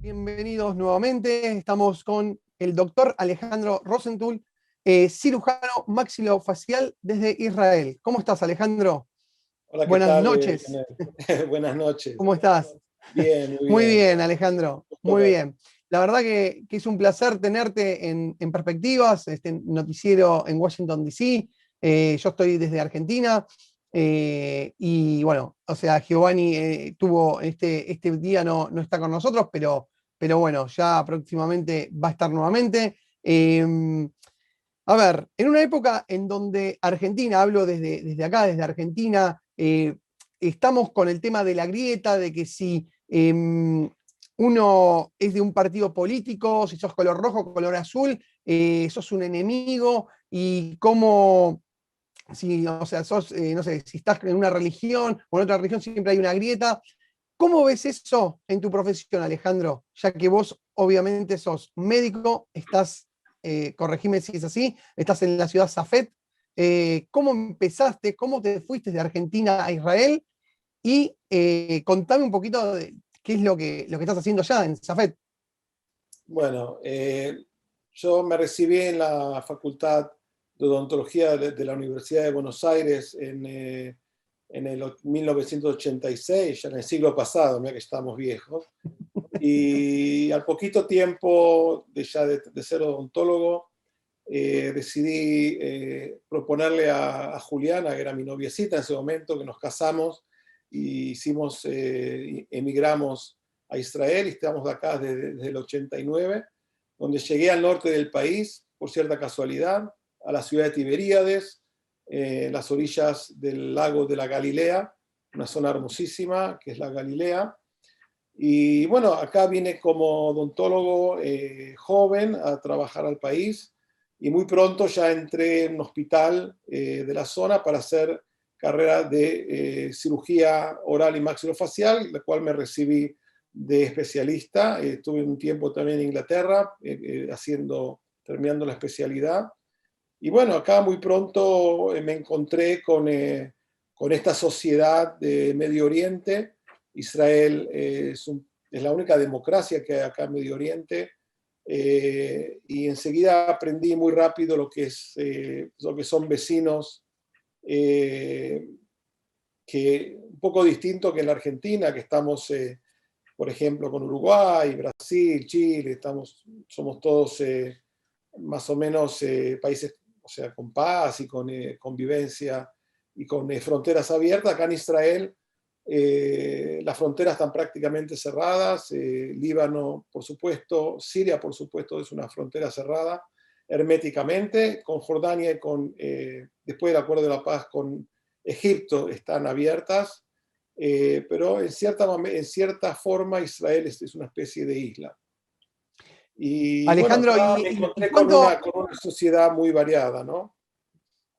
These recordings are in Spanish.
Bienvenidos nuevamente. Estamos con el doctor Alejandro Rosenthal, cirujano maxilofacial desde Israel. ¿Cómo estás, Alejandro? Hola, ¿qué Buenas tal, noches. Lionel? Buenas noches. ¿Cómo estás? Bien, muy Muy bien. bien, Alejandro. Gusto Muy verte. bien. La verdad que es un placer tenerte en Perspectivas, este noticiero en Washington, D.C. Yo estoy desde Argentina. Y bueno, o sea, Giovanni tuvo este día no está con nosotros, pero bueno, ya próximamente va a estar nuevamente. A ver, en una época en donde Argentina, hablo desde acá, desde Argentina, estamos con el tema de la grieta, de que si uno es de un partido político, si sos color rojo, color azul, sos un enemigo, y cómo, si, o sea, sos, no sé, si estás en una religión o en otra religión, siempre hay una grieta. ¿Cómo ves eso en tu profesión, Alejandro? Ya que vos obviamente sos médico, estás, corregime si es así, estás en la ciudad Safed. ¿Cómo empezaste? ¿Cómo te fuiste de Argentina a Israel? Y contame un poquito de qué es lo que estás haciendo allá en Safed. Bueno, yo me recibí en la Facultad de Odontología de la Universidad de Buenos Aires en el 1986, ya en el siglo pasado, mira que estamos viejos. Y al poquito tiempo de ser odontólogo, decidí proponerle a Juliana, que era mi noviecita en ese momento, que nos casamos y emigramos a Israel, y estamos acá desde el 89, donde llegué al norte del país, por cierta casualidad, a la ciudad de Tiberíades, en las orillas del lago de la Galilea, una zona hermosísima que es la Galilea. Y bueno, acá vine como odontólogo joven a trabajar al país, y muy pronto ya entré en un hospital de la zona para hacer carrera de cirugía oral y maxilofacial, la cual me recibí de especialista. Estuve un tiempo también en Inglaterra terminando la especialidad. Y bueno, acá muy pronto me encontré con esta sociedad de Medio Oriente. Israel es la única democracia que hay acá en Medio Oriente, y enseguida aprendí muy rápido lo que son vecinos, eh, que un poco distinto que en la Argentina, que estamos, por ejemplo, con Uruguay, Brasil, Chile, somos todos más o menos países, o sea, con paz y con convivencia y con fronteras abiertas. Acá en Israel las fronteras están prácticamente cerradas. Líbano, por supuesto, Siria, por supuesto, es una frontera cerrada herméticamente. Con Jordania y después del acuerdo de la paz con Egipto están abiertas, pero en cierta forma Israel es una especie de isla. Y bueno, Alejandro, acá me ¿y encontré con una, cuánto? con una sociedad muy variada, ¿no?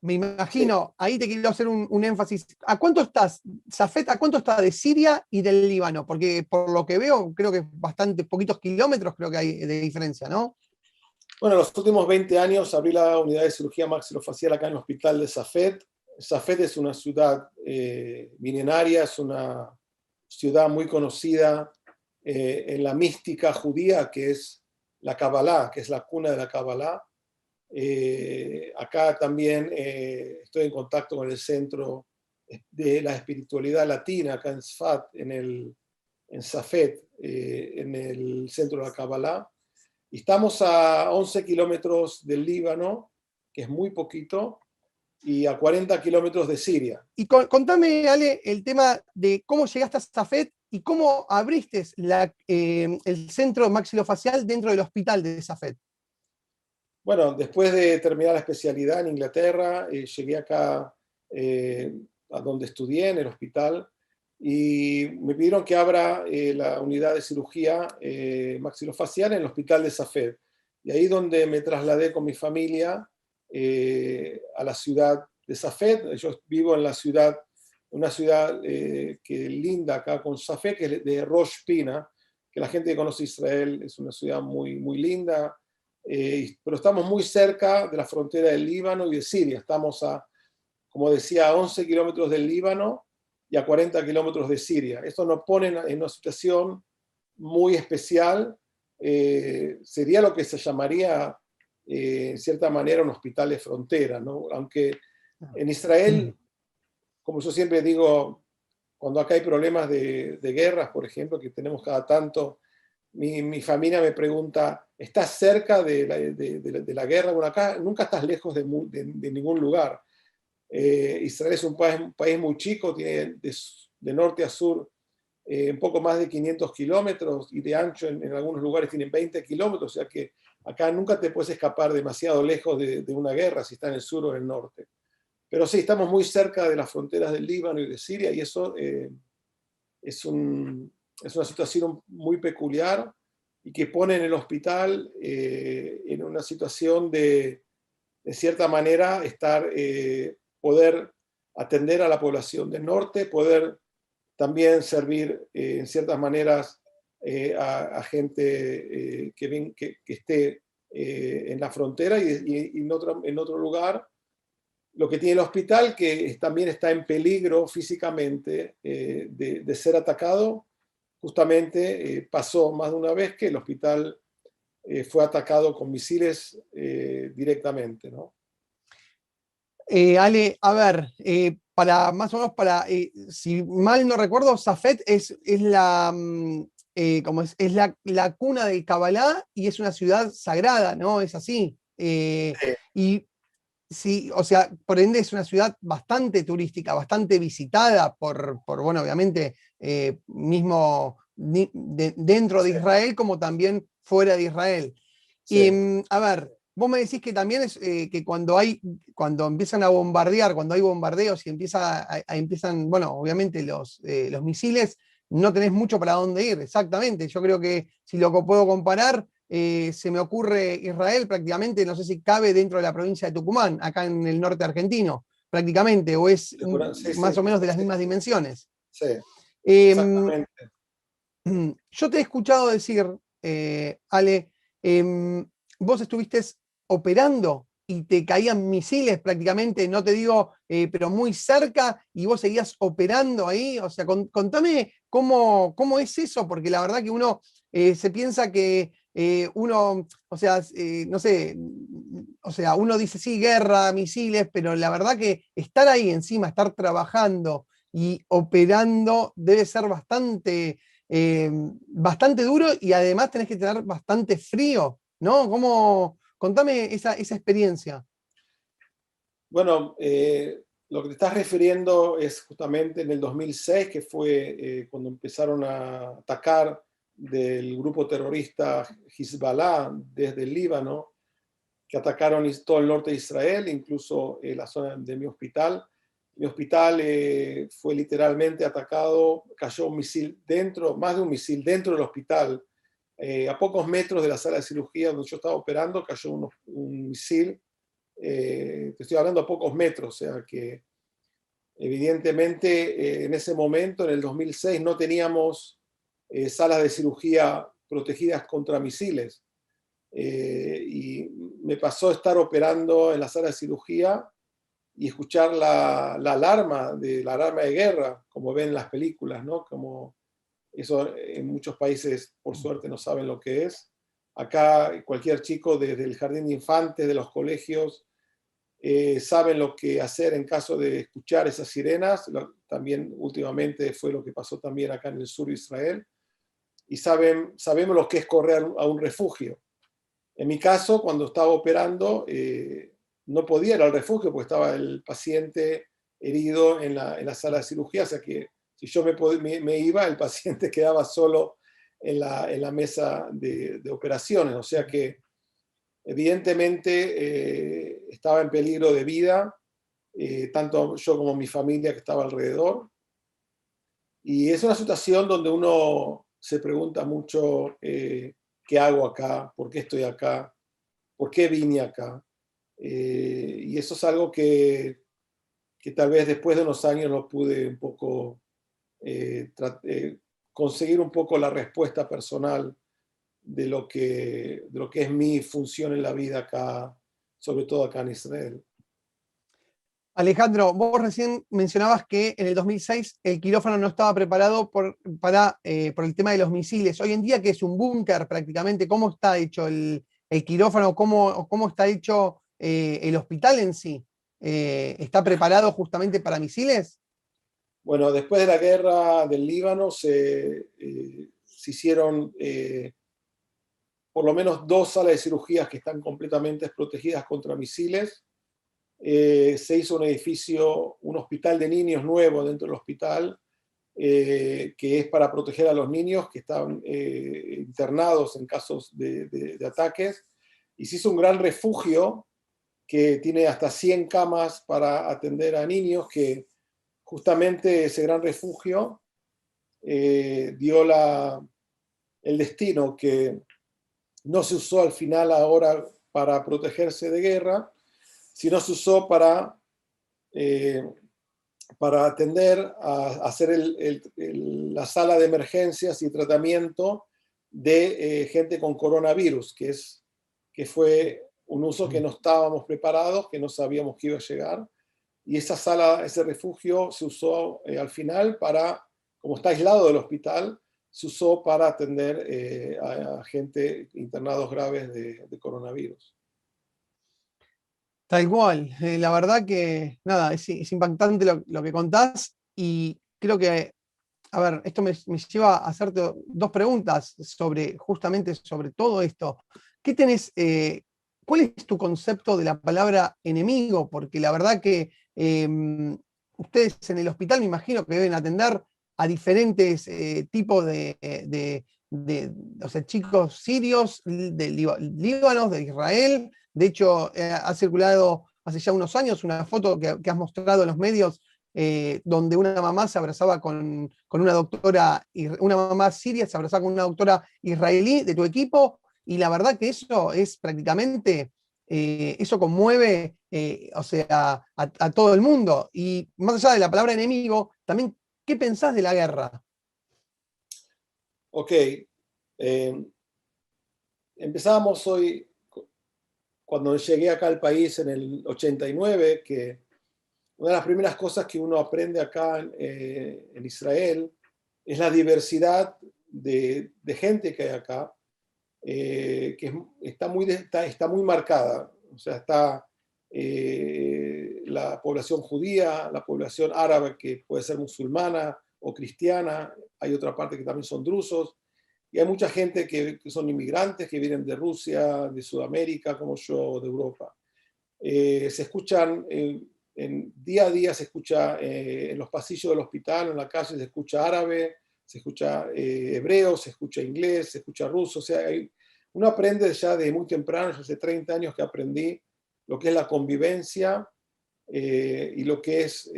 Me Sí. imagino, ahí te quiero hacer un énfasis. ¿A cuánto estás, Safed, a cuánto está de Siria y del Líbano? Porque por lo que veo, creo que bastante poquitos kilómetros creo que hay de diferencia, ¿no? Bueno, en los últimos 20 años abrí la unidad de cirugía maxilofacial acá en el hospital de Safed. Safed es una ciudad milenaria, es una ciudad muy conocida en la mística judía, que es la Kabbalah, que es la cuna de la Kabbalah. Acá también estoy en contacto con el centro de la espiritualidad latina, acá en Sfat, en Safed, en el centro de la Kabbalah. Y estamos a 11 kilómetros del Líbano, que es muy poquito, y a 40 kilómetros de Siria. Y contame, Ale, el tema de cómo llegaste a Safed y cómo abriste el centro maxilofacial dentro del hospital de Safed. Bueno, después de terminar la especialidad en Inglaterra, llegué acá a donde estudié, en el hospital, y me pidieron que abra la unidad de cirugía maxilofacial en el hospital de Safed. Y ahí donde me trasladé con mi familia a la ciudad de Safed. Yo vivo en una ciudad que linda acá con Safed, que es de Rosh Pina, que la gente que conoce Israel es una ciudad muy, muy linda. Pero estamos muy cerca de la frontera del Líbano y de Siria. Estamos como decía, a 11 kilómetros del Líbano y a 40 kilómetros de Siria. Esto nos pone en una situación muy especial, sería lo que se llamaría, en cierta manera, un hospital de frontera, ¿no? Aunque en Israel, como yo siempre digo, cuando acá hay problemas de guerras, por ejemplo, que tenemos cada tanto, mi familia me pregunta, ¿estás cerca de la guerra? Bueno, acá nunca estás lejos de ningún lugar. Israel es un país muy chico, tiene de norte a sur un poco más de 500 kilómetros y de ancho en algunos lugares tienen 20 kilómetros, o sea que acá nunca te puedes escapar demasiado lejos de una guerra si está en el sur o en el norte. Pero sí, estamos muy cerca de las fronteras del Líbano y de Siria y eso es una situación muy peculiar y que pone en el hospital en una situación de cierta manera, poder atender a la población del norte, poder también servir en ciertas maneras a gente que esté en la frontera y en otro lugar. Lo que tiene el hospital, que también está en peligro físicamente de ser atacado, justamente pasó más de una vez que el hospital fue atacado con misiles directamente, ¿no? Ale, a ver, para más o menos si mal no recuerdo, Safed es la, como es la cuna del Kabbalah y es una ciudad sagrada, ¿no? Es así. Y sí, o sea, por ende es una ciudad bastante turística, bastante visitada bueno, obviamente, mismo dentro de Sí, Israel como también fuera de Israel. Y, sí. a ver, vos me decís que también es que cuando empiezan a bombardear, cuando hay bombardeos y empiezan, bueno, obviamente los misiles, no tenés mucho para dónde ir, exactamente. Yo creo que si lo puedo comparar, se me ocurre Israel prácticamente, no sé si cabe dentro de la provincia de Tucumán, acá en el norte argentino, prácticamente, o es Sí, más o sí, menos de las mismas dimensiones. sí, Eh, exactamente. yo te he escuchado decir, Ale, eh, vos estuviste operando y te caían misiles prácticamente, no te digo, pero muy cerca, y vos seguías operando ahí. O sea, contame cómo es eso, porque la verdad que uno se piensa que uno, o sea, no sé, o sea, uno dice sí, guerra, misiles, pero la verdad que estar ahí encima, estar trabajando y operando debe ser bastante duro y además tenés que tener bastante frío, ¿no? Contame esa experiencia. Bueno, lo que te estás refiriendo es justamente en el 2006, que fue cuando empezaron a atacar del grupo terrorista Hezbollah desde el Líbano, que atacaron todo el norte de Israel, incluso la zona de mi hospital. Mi hospital fue literalmente atacado, cayó un misil dentro, más de un misil dentro del hospital. A pocos metros de la sala de cirugía donde yo estaba operando, cayó un misil. Te estoy hablando a pocos metros, o sea que evidentemente en ese momento, en el 2006, no teníamos salas de cirugía protegidas contra misiles. Y me pasó estar operando en la sala de cirugía y escuchar la alarma de guerra, como ven en las películas, ¿no? Como eso en muchos países, por suerte, no saben lo que es. Acá cualquier chico desde el jardín de infantes, de los colegios, saben lo que hacer en caso de escuchar esas sirenas. También últimamente fue lo que pasó también acá en el sur de Israel. Y sabemos lo que es correr a un refugio. En mi caso, cuando estaba operando, no podía ir al refugio porque estaba el paciente herido en la sala de cirugía, o sea que si yo me iba, el paciente quedaba solo en la mesa de operaciones, o sea que evidentemente estaba en peligro de vida, tanto yo como mi familia que estaba alrededor, y es una situación donde uno se pregunta mucho qué hago acá, por qué estoy acá, por qué vine acá. Y eso es algo que tal vez después de unos años no pude un poco conseguir un poco la respuesta personal de lo que es mi función en la vida acá, sobre todo acá en Israel. Alejandro, vos recién mencionabas que en el 2006 el quirófano no estaba preparado por el tema de los misiles. Hoy en día, que es un búnker prácticamente, ¿cómo está hecho el quirófano? ¿Cómo está hecho el hospital en sí? ¿Está preparado justamente para misiles? Bueno, después de la guerra del Líbano se hicieron por lo menos 2 salas de cirugías que están completamente protegidas contra misiles. Se hizo un edificio, un hospital de niños nuevo dentro del hospital, que es para proteger a los niños que están internados en casos de ataques. Y se hizo un gran refugio que tiene hasta 100 camas para atender a niños, que justamente ese gran refugio dio el destino que no se usó al final ahora para protegerse de guerra, sino se usó eh, para atender a hacer la sala de emergencias y tratamiento de gente con coronavirus, que fue un uso que no estábamos preparados, que no sabíamos que iba a llegar. Y esa sala, ese refugio se usó al final para, como está aislado del hospital, se usó para atender a gente internados graves de coronavirus. Tal cual. La verdad que, nada, es impactante lo que contás y creo que, a ver, esto me lleva a hacerte dos preguntas justamente sobre todo esto. ¿Qué tenés, cuál es tu concepto de la palabra enemigo? Porque la verdad que ustedes en el hospital me imagino que deben atender a diferentes tipos o sea, chicos sirios, de Líbanos, de Israel. De hecho, ha circulado hace ya unos años una foto que has mostrado en los medios donde una mamá se abrazaba con una doctora, una mamá siria se abrazaba con una doctora israelí de tu equipo, y la verdad que eso es prácticamente, eso conmueve, o sea, a todo el mundo. Y más allá de la palabra enemigo, también, ¿qué pensás de la guerra? Ok, empezamos hoy, cuando llegué acá al país en el 89, que una de las primeras cosas que uno aprende acá en Israel es la diversidad de gente que hay acá, está muy marcada. O sea, está la población judía, la población árabe que puede ser musulmana o cristiana, hay otra parte que también son drusos, y hay mucha gente que son inmigrantes, que vienen de Rusia, de Sudamérica, como yo, de Europa. Se escuchan, día a día se escucha en los pasillos del hospital, en la calle, se escucha árabe, se escucha hebreo, se escucha inglés, se escucha ruso. O sea, uno aprende ya de muy temprano, yo hace 30 años que aprendí lo que es la convivencia y lo que es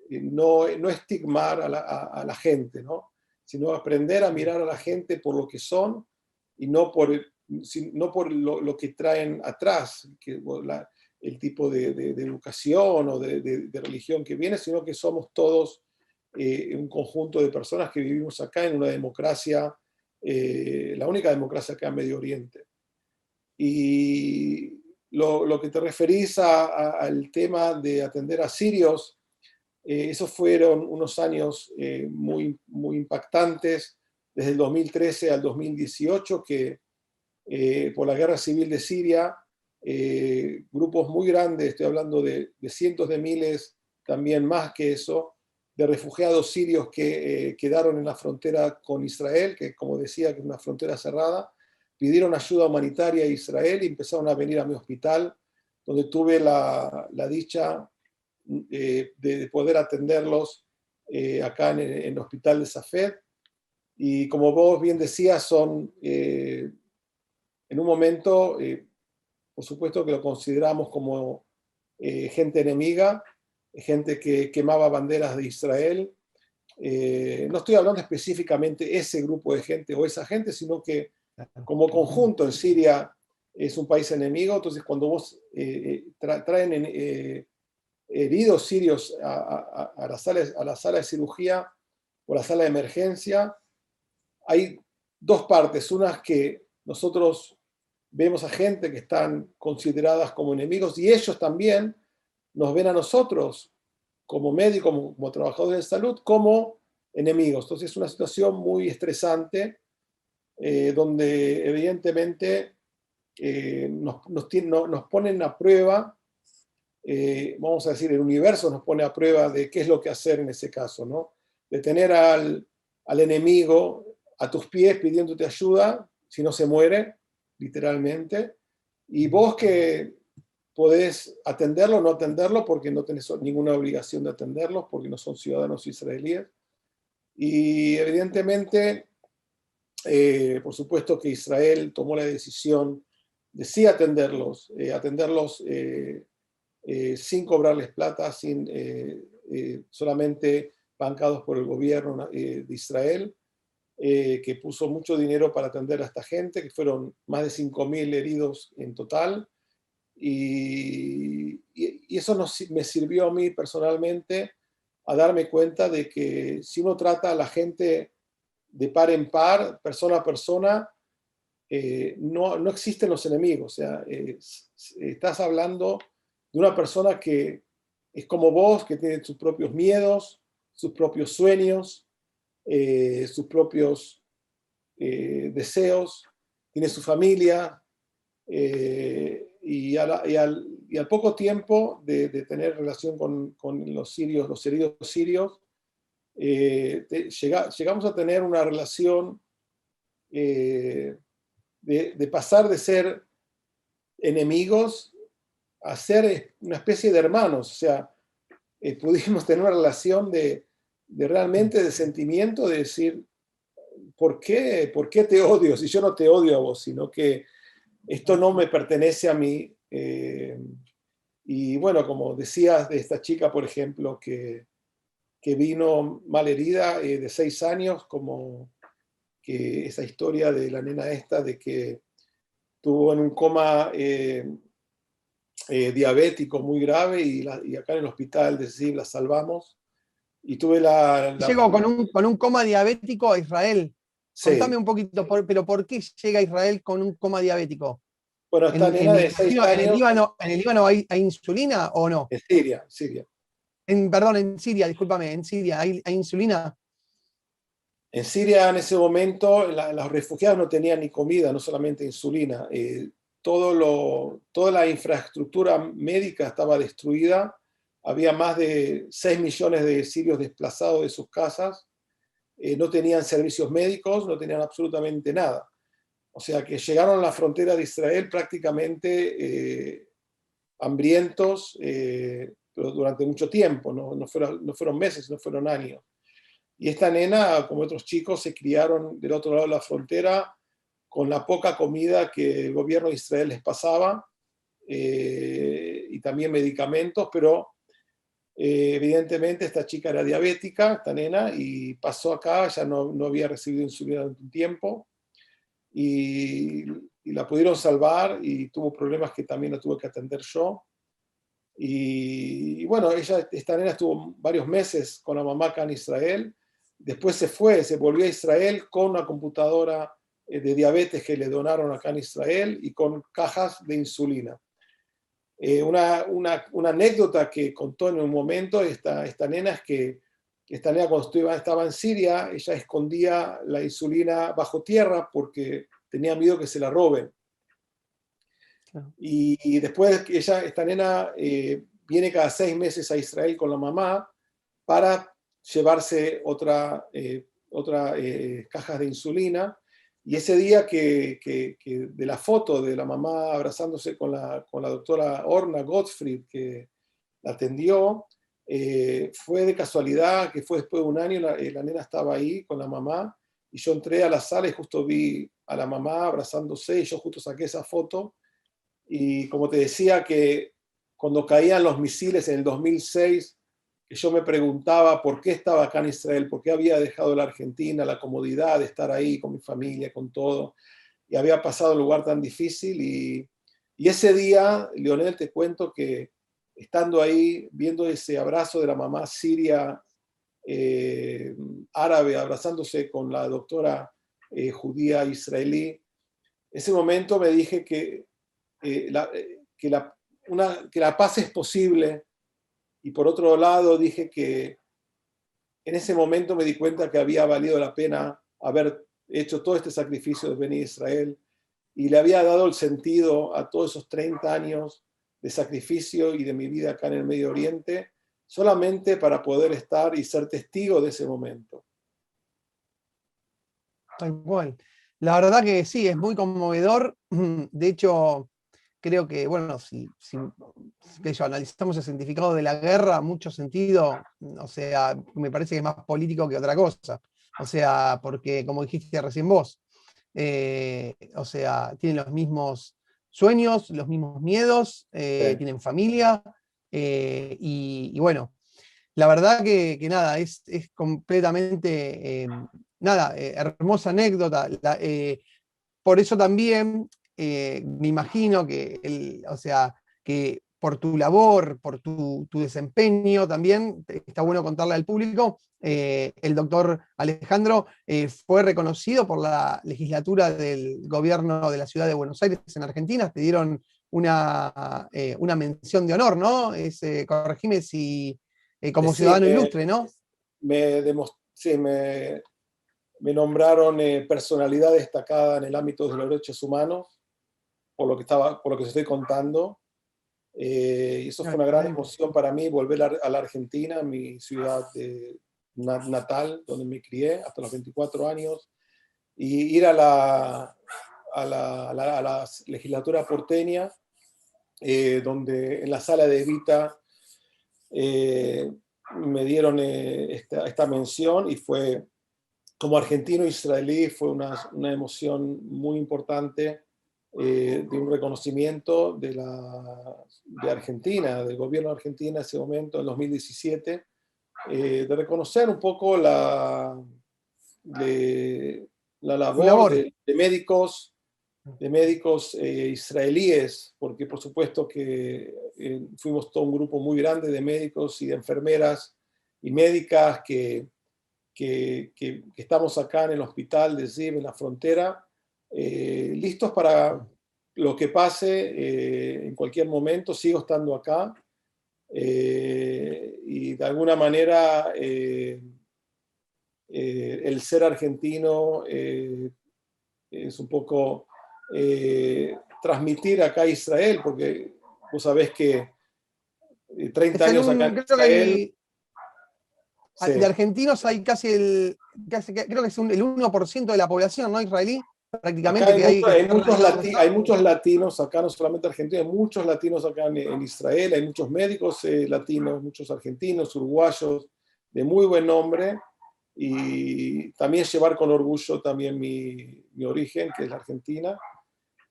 no estigmar a la gente, ¿no? Sino aprender a mirar a la gente por lo que son y no por lo que traen atrás, el tipo de educación o de religión que viene, sino que somos todos un conjunto de personas que vivimos acá en una democracia, la única democracia acá en Medio Oriente. Y lo que te referís al tema de atender a sirios, esos fueron unos años muy impactantes, desde el 2013 al 2018, que por la guerra civil de Siria, grupos muy grandes, estoy hablando de cientos de miles, también más que eso, de refugiados sirios que quedaron en la frontera con Israel, que como decía, que es una frontera cerrada, pidieron ayuda humanitaria a Israel y empezaron a venir a mi hospital, donde tuve la dicha de poder atenderlos acá en el hospital de Safed. Y como vos bien decías, son en un momento, por supuesto que lo consideramos como gente enemiga, gente que quemaba banderas de Israel. No estoy hablando específicamente de ese grupo de gente o esa gente, sino que como conjunto en Siria es un país enemigo. Entonces, cuando vos traen heridos sirios a la sala de cirugía o la sala de emergencia, hay dos partes. Una es que nosotros vemos a gente que están consideradas como enemigos y ellos también nos ven a nosotros como médicos, como trabajadores de salud, como enemigos. Entonces es una situación muy estresante, donde evidentemente nos ponen a prueba, vamos a decir, el universo nos pone a prueba de qué es lo que hacer en ese caso, ¿no? De tener al enemigo a tus pies pidiéndote ayuda, si no se muere, literalmente, y vos que podés atenderlo o no atenderlo, porque no tenés ninguna obligación de atenderlos, porque no son ciudadanos israelíes. Y evidentemente, por supuesto que Israel tomó la decisión de sí atenderlos, sin cobrarles plata, solamente bancados por el gobierno de Israel, que puso mucho dinero para atender a esta gente, que fueron más de 5.000 heridos en total. Y eso me sirvió a mí personalmente a darme cuenta de que si uno trata a la gente de par en par, persona a persona, no existen los enemigos. O sea, estás hablando de una persona que es como vos, que tiene sus propios miedos, sus propios sueños, sus propios deseos, tiene su familia, y al poco tiempo de tener relación con los sirios, los heridos sirios, llegamos a tener una relación, de pasar de ser enemigos a ser una especie de hermanos. O sea, pudimos tener una relación de realmente de sentimiento, de decir, ¿por qué te odio? Si yo no te odio a vos, sino que esto no me pertenece a mí. Y bueno, como decías de esta chica, por ejemplo, que vino malherida, de 6 años, como que esa historia de la nena esta, de que tuvo en un coma diabético muy grave, y acá en el hospital de CIV la salvamos. Y tuve Llegó con un coma diabético a Israel. Sí. Contame un poquito, pero ¿por qué llega a Israel con un coma diabético? Bueno, esta nena de 6 años. ¿En el Líbano hay insulina o no? En Siria, Siria. Perdón, en Siria, discúlpame, en Siria hay insulina. En Siria en ese momento los refugiados no tenían ni comida, no solamente insulina. Toda la infraestructura médica estaba destruida. Había más de 6 millones de sirios desplazados de sus casas. No tenían servicios médicos, no tenían absolutamente nada. O sea que llegaron a la frontera de Israel prácticamente hambrientos, pero durante mucho tiempo, no fueron meses, no fueron años. Y esta nena, como otros chicos, se criaron del otro lado de la frontera con la poca comida que el gobierno de Israel les pasaba, y también medicamentos, pero evidentemente esta chica era diabética, esta nena, y pasó acá, ya no había recibido insulina durante un tiempo, y la pudieron salvar, y tuvo problemas que también la tuve que atender yo. Y bueno, esta nena estuvo varios meses con la mamá acá en Israel. Después se volvió a Israel con una computadora de diabetes que le donaron acá en Israel, y con cajas de insulina. Una anécdota que contó en un momento esta nena es que esta nena, cuando estaba en Siria, ella escondía la insulina bajo tierra porque tenía miedo que se la roben. Claro. Y después esta nena viene cada 6 meses a Israel con la mamá para llevarse otra cajas de insulina. Y ese día que de la foto de la mamá abrazándose con la doctora Orna Gottfried, que la atendió, fue de casualidad que fue después de un año, la nena estaba ahí con la mamá, y yo entré a la sala y justo vi a la mamá abrazándose, y yo justo saqué esa foto. Y como te decía, que cuando caían los misiles en el 2006, que yo me preguntaba por qué estaba acá en Israel, por qué había dejado la Argentina, la comodidad de estar ahí con mi familia, con todo, y había pasado un lugar tan difícil. Y ese día, Leonel, te cuento que estando ahí, viendo ese abrazo de la mamá siria, árabe, abrazándose con la doctora judía israelí, ese momento me dije que la paz es posible Y por otro lado dije que en ese momento me di cuenta que había valido la pena haber hecho todo este sacrificio de venir a Israel y le había dado el sentido a todos esos 30 años de sacrificio y de mi vida acá en el Medio Oriente, solamente para poder estar y ser testigo de ese momento. Tal cual. La verdad que sí, es muy conmovedor. De hecho, creo que, bueno, si que yo, analizamos el significado de la guerra, mucho sentido, o sea, me parece que es más político que otra cosa. O sea, porque, como dijiste recién vos, o sea, tienen los mismos sueños, los mismos miedos, Sí. tienen familia, y bueno, la verdad que nada, es completamente, nada, hermosa anécdota. Por eso también me imagino que, o sea, que por tu labor, por tu desempeño también, está bueno contarle al público, el doctor Alejandro fue reconocido por la legislatura del gobierno de la ciudad de Buenos Aires en Argentina, te dieron una mención de honor, ¿no? Corregime si, como Sí, ciudadano ilustre, ¿no? sí, me nombraron personalidad destacada en el ámbito de los derechos humanos, por lo que estoy contando. Y eso fue una gran Excelente. emoción para mí, volver a la Argentina, mi ciudad natal, donde me crié hasta los 24 años, y ir a la legislatura porteña, donde en la sala de Evita me dieron esta mención, y fue, como argentino israelí, fue una emoción muy importante, de un reconocimiento de Argentina, del gobierno de Argentina en ese momento, en 2017, de reconocer un poco la Tu labor labor. de médicos israelíes, porque por supuesto que fuimos todo un grupo muy grande de médicos y de enfermeras y médicas que estamos acá en el hospital de Ziv, en la frontera, listos para lo que pase en cualquier momento. Sigo estando acá, y de alguna manera el ser argentino es un poco transmitir acá a Israel, porque vos sabés que 30 Es años acá en creo que Israel, hay, de sí. argentinos hay creo que es el 1% de la población, ¿no? Israelí, Acá prácticamente, que hay que está radicado acá. hay muchos latinos acá, no solamente argentinos, hay muchos latinos acá en Israel, hay muchos médicos latinos, muchos argentinos, uruguayos, de muy buen nombre, y también llevar con orgullo también mi origen, que es la Argentina,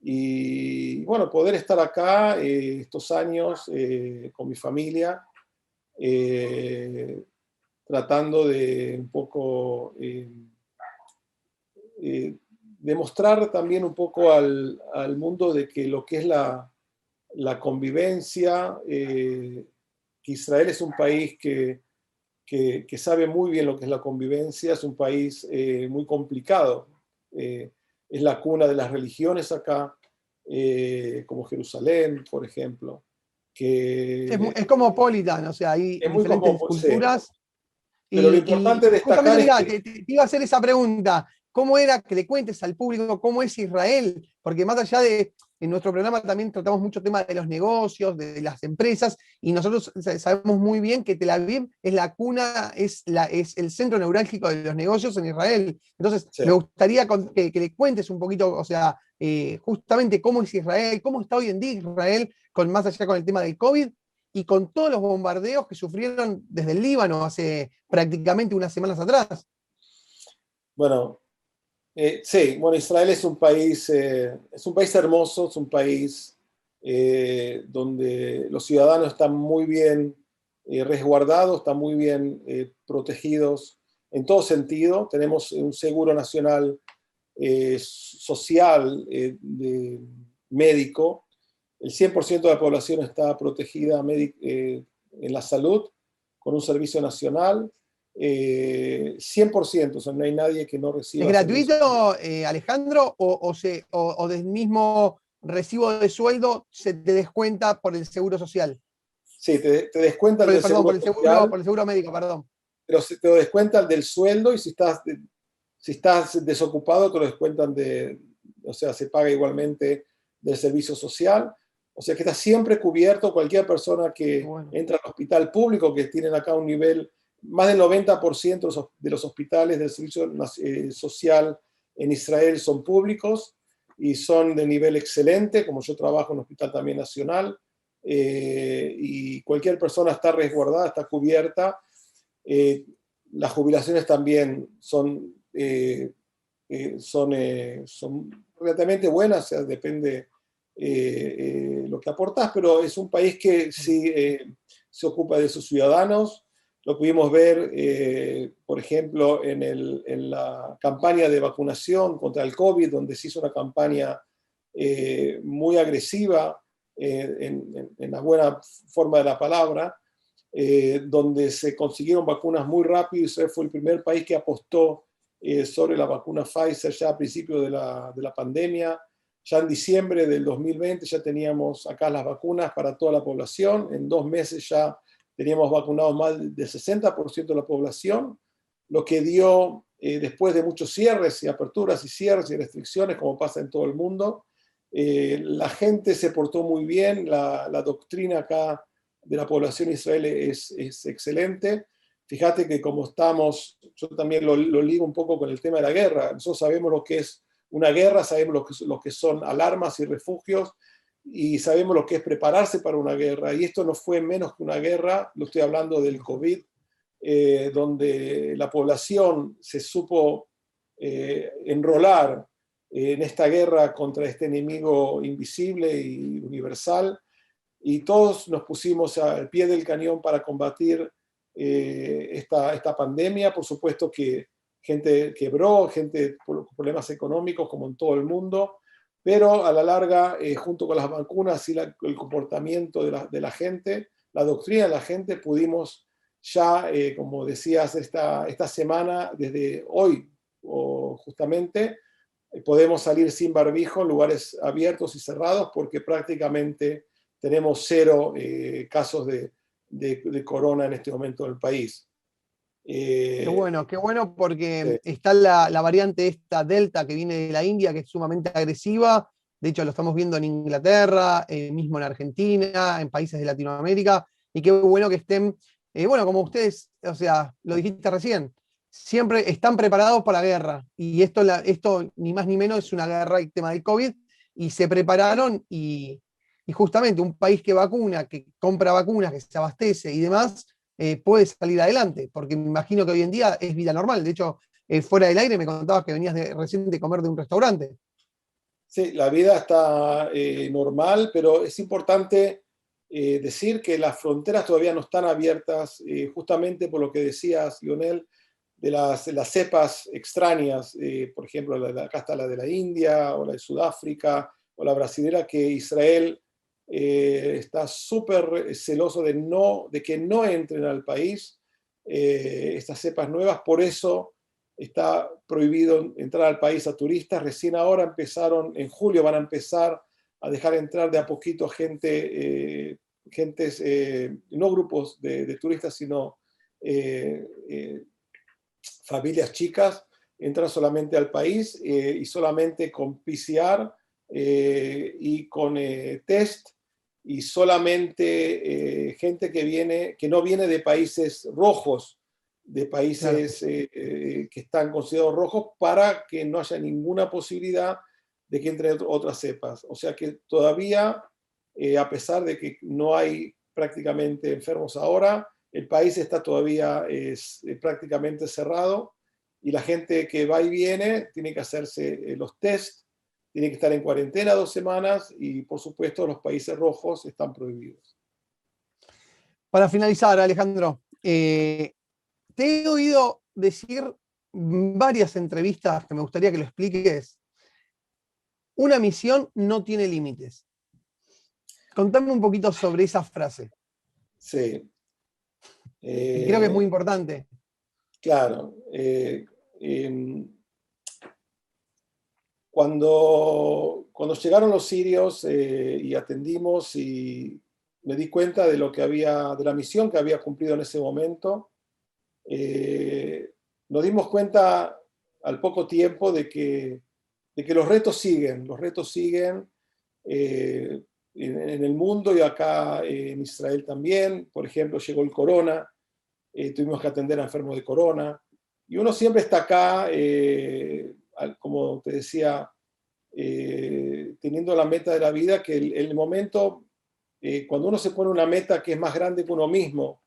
y bueno, poder estar acá estos años con mi familia, eh, tratando de un poco demostrar también un poco al mundo de que lo que es la convivencia, que Israel es un país que sabe muy bien lo que es la convivencia, es un país muy complicado. Es la cuna de las religiones acá, como Jerusalén, por ejemplo, Es que cosmopolitan, o sea, hay es muy diferentes sí. culturas. Pero lo Y importante de destacar justamente, es mirá, que te iba a hacer esa pregunta. ¿Cómo era que le cuentes al público cómo es Israel? Porque más allá de, en nuestro programa también tratamos mucho tema de los negocios, de las empresas, y nosotros sabemos muy bien que Tel Aviv es la cuna, es el centro neurálgico de los negocios en Israel. Entonces, sí. me gustaría que le cuentes un poquito, o sea, justamente cómo es Israel, cómo está hoy en día Israel, más allá con el tema del COVID, y con todos los bombardeos que sufrieron desde el Líbano hace prácticamente unas semanas atrás. Bueno, sí, bueno, Israel es un país hermoso, es un país donde los ciudadanos están muy bien resguardados, están muy bien protegidos en todo sentido. Tenemos un seguro nacional social, médico. El 100% de la población está protegida en la salud con un servicio nacional. 100%, o sea, no hay nadie que no ¿Es reciba servicio. gratuito, Alejandro, o del mismo recibo de sueldo se te descuenta por el seguro social? Sí, te descuentan del Perdón, seguro social, por el seguro médico, perdón. pero te lo descuentan del sueldo y si estás desocupado te lo descuentan o sea, se paga igualmente del servicio social. O sea que está siempre cubierto cualquier persona Qué que bueno. entra al hospital público, que tienen acá un nivel, más del 90% de los hospitales del servicio social en Israel son públicos y son de nivel excelente, como yo trabajo en un hospital también nacional, y cualquier persona está resguardada, está cubierta. Eh, las jubilaciones también son relativamente buenas, o sea, depende lo que aportas, pero es un país que sí se ocupa de sus ciudadanos. Lo pudimos ver, por ejemplo, en la campaña de vacunación contra el COVID, donde se hizo una campaña muy agresiva, en la buena forma de la palabra, donde se consiguieron vacunas muy rápido. Israel fue el primer país que apostó sobre la vacuna Pfizer ya a principio de la pandemia. Ya en diciembre del 2020 ya teníamos acá las vacunas para toda la población. En 2 meses ya teníamos vacunado más del 60% de la población, lo que dio, después de muchos cierres y aperturas y cierres y restricciones, como pasa en todo el mundo, la gente se portó muy bien, la doctrina acá de la población israelí es excelente. Fíjate que como estamos, yo también lo ligo un poco con el tema de la guerra. Nosotros sabemos lo que es una guerra, sabemos lo que son alarmas y refugios, y sabemos lo que es prepararse para una guerra. Y esto no fue menos que una guerra, lo estoy hablando del COVID, donde la población se supo enrolar en esta guerra contra este enemigo invisible y universal, y todos nos pusimos al pie del cañón para combatir esta pandemia. Por supuesto que gente quebró, gente por problemas económicos como en todo el mundo, pero a la larga, junto con las vacunas y el comportamiento de la gente, la doctrina de la gente, pudimos ya, como decías, esta semana, desde hoy justamente, podemos salir sin barbijo en lugares abiertos y cerrados, porque prácticamente tenemos 0 casos de corona en este momento en el país. Qué bueno porque Sí, está la variante esta Delta que viene de la India, que es sumamente agresiva. De hecho, lo estamos viendo en Inglaterra, mismo en Argentina, en países de Latinoamérica. Y qué bueno que estén, bueno, como ustedes, o sea, lo dijiste recién, siempre están preparados para la guerra. Y esto ni más ni menos es una guerra, el tema del COVID. Y se prepararon y justamente un país que vacuna, que compra vacunas, que se abastece y demás, puede salir adelante, porque me imagino que hoy en día es vida normal. De hecho, fuera del aire me contabas que venías recién de comer de un restaurante. sí, la vida está normal, pero es importante decir que las fronteras todavía no están abiertas, justamente por lo que decías, Lionel, de las cepas extrañas, por ejemplo, acá está la de la India, o la de Sudáfrica, o la brasilera, que Israel está súper celoso de que no entren al país estas cepas nuevas. Por eso está prohibido entrar al país a turistas. Recién ahora empezaron, en julio van a empezar a dejar entrar de a poquito gentes, no grupos de turistas, sino familias chicas, entran solamente al país y solamente con PCR y con test, y solamente gente que no viene de países rojos, de Claro. países que están considerados rojos, para que no haya ninguna posibilidad de que entren otras cepas. O sea que todavía, a pesar de que no hay prácticamente enfermos ahora, el país está todavía prácticamente cerrado, y la gente que va y viene tiene que hacerse los test, tiene que estar en cuarentena 2 semanas, y por supuesto los países rojos están prohibidos. Para finalizar, Alejandro, te he oído decir varias entrevistas que me gustaría que lo expliques. Una misión no tiene límites. Contame un poquito sobre esa frase, Sí. que creo que es muy Eh, importante. claro. Em, cuando llegaron los sirios y atendimos, y me di cuenta de de la misión que había cumplido en ese momento. Nos dimos cuenta al poco tiempo de que los retos siguen en el mundo y acá en Israel también. Por ejemplo, llegó el corona, tuvimos que atender a enfermos de corona, y uno siempre está acá, como te decía, teniendo la meta de la vida, que el momento, cuando uno se pone una meta que es más grande que uno mismo,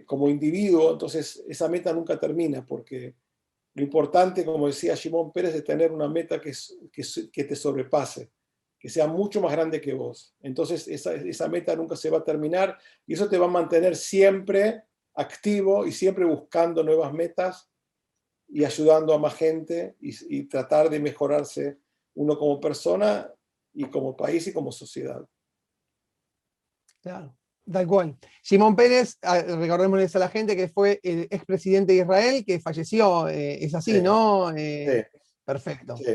como individuo, entonces esa meta nunca termina, porque lo importante, como decía Shimon Peres, es tener una meta que te sobrepase, que sea mucho más grande que vos. Entonces esa meta nunca se va a terminar, y eso te va a mantener siempre activo y siempre buscando nuevas metas y ayudando a más gente y tratar de mejorarse uno como persona y como país y como sociedad. Claro, tal cual. Shimon Peres, recordémosles a la gente que fue el expresidente de Israel, que falleció, es así, Sí, ¿no? sí, Perfecto. sí.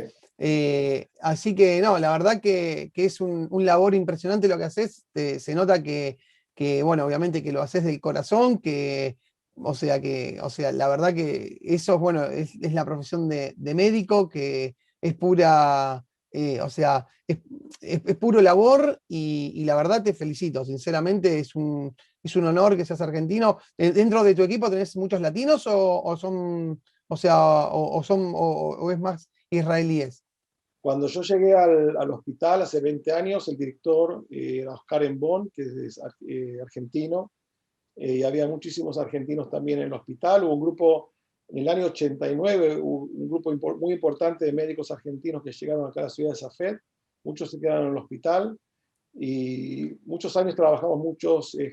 Así que no, la verdad que es un labor impresionante lo que haces. Se nota bueno, obviamente que lo haces del corazón, o sea, la verdad que eso es bueno, es la profesión de médico, que es pura, o sea, es puro labor y la verdad te felicito, sinceramente es un honor que seas argentino. ¿Dentro de tu equipo tenés muchos latinos o son, o sea, o son, o es más israelíes? Cuando yo llegué al hospital hace 20 años, el director era Oscar Embón, que es argentino, y había muchísimos argentinos también en el hospital. Hubo un grupo, en el año 89, hubo un grupo muy importante de médicos argentinos que llegaron acá a la ciudad de Safed. Muchos se quedaron en el hospital, y muchos años trabajamos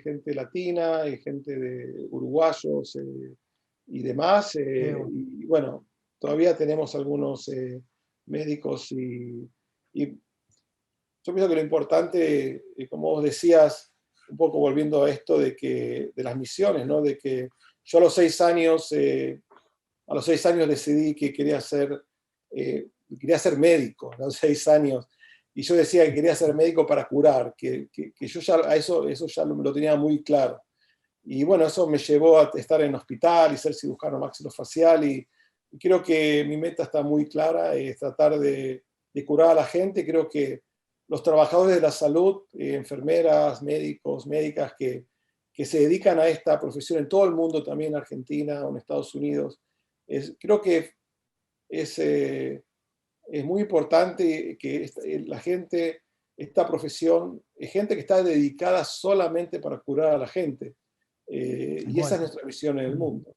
gente latina, gente de uruguayos y demás. Y bueno, todavía tenemos algunos médicos y yo pienso que lo importante, como vos decías, un poco volviendo a esto de las misiones, ¿no? De que yo a los 6 años decidí que quería ser médico, a los 6 años, y yo decía que quería ser médico para curar, que yo ya eso ya lo tenía muy claro. Y bueno, eso me llevó a estar en hospital y ser cirujano maxilofacial, y creo que mi meta está muy clara, es tratar de curar a la gente. Creo que los trabajadores de la salud, enfermeras, médicos, médicas que se dedican a esta profesión en todo el mundo, también en Argentina o en Estados Unidos, creo que es muy importante que la gente, esta profesión, es gente que está dedicada solamente para curar a la gente. Tal Y esa cual. es nuestra misión en el mundo.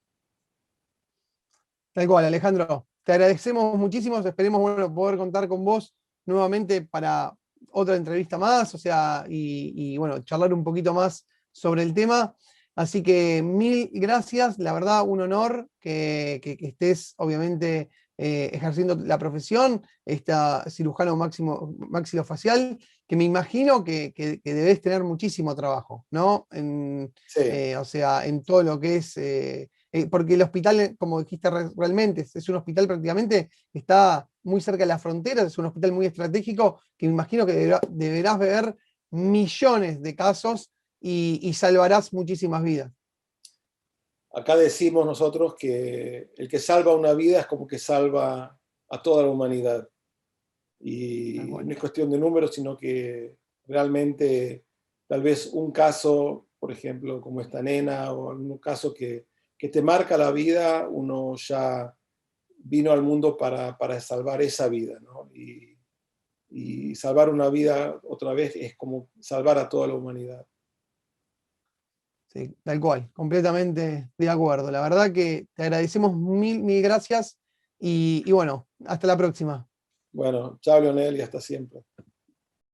Tal cual, Alejandro. Te agradecemos muchísimo. Esperemos, bueno, poder contar con vos nuevamente para otra entrevista más, o sea, bueno, charlar un poquito más sobre el tema. Así que mil gracias, la verdad, un honor que estés, obviamente, ejerciendo la profesión, esta cirujano maxilofacial, que me imagino que debes tener muchísimo trabajo, ¿no? Sí. O sea, en todo lo que es porque el hospital, como dijiste realmente, es un hospital prácticamente que está muy cerca de la frontera, es un hospital muy estratégico, que me imagino que deberás ver millones de casos y salvarás muchísimas vidas. Acá decimos nosotros que el que salva una vida es como que salva a toda la humanidad. Tal Y cual. no es cuestión de números, sino que realmente tal vez un caso, por ejemplo, como esta nena, o un caso que te marca la vida, uno ya vino al mundo para salvar esa vida, ¿no? Y salvar una vida otra vez es como salvar a toda la humanidad. Sí, tal cual, completamente de acuerdo. La verdad que te agradecemos mil gracias y bueno, hasta la próxima. Bueno, chao Leonel y hasta siempre.